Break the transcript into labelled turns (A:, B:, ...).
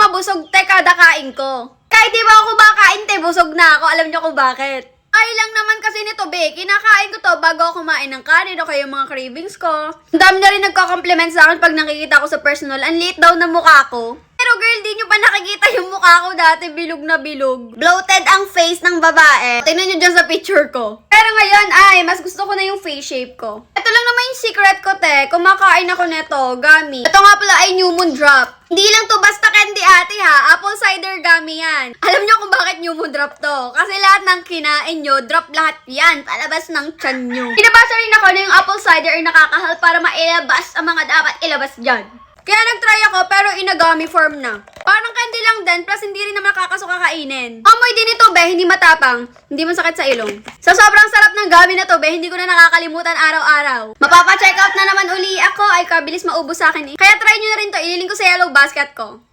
A: mabusog, te, kada kain ko. Kahit di ba ako kumakain, te, busog na ako. Alam niyo kung bakit? Ay lang naman kasi nito, be. Kinakain ko to bago ako kumain ng kanin o kaya yung mga cravings ko. Ang dami na rin nagko-compliment sa akin pag nakikita ko sa personal. Ang liit daw na mukha ko. Pero girl, di nyo pa nakikita yung mukha ko dati, bilog na bilog. Bloated ang face ng babae. Tingnan nyo dyan sa picture ko. Pero ngayon, ay, mas gusto ko na yung face shape ko. Ito lang naman yung secret ko, te. Kumakain ako neto, gummy. Ito nga pala ay New Moon Drop. Hindi lang to basta candy, ate, ha. Apple cider gummy yan. Alam nyo kung bakit New Moon Drop to? Kasi lahat ng kinain nyo, drop lahat yan. Palabas ng tiyan nyo. Pinabasa rin ako na yung apple cider ay nakakahal para mailabas ang mga dapat ilabas dyan. Kaya nag-try ako pero in a gummy form na. Parang candy lang din plus hindi rin naman nakakasuka kainin. Amoy din ito, be, hindi matapang. Hindi masakit sa ilong. Sa sobrang sarap ng gummy na to, be, hindi ko na nakakalimutan araw-araw. Mapapa-check out na naman uli ako. Ay, kabilis maubos sa akin eh. Kaya try nyo na rin to. Ililink ko sa yellow basket ko.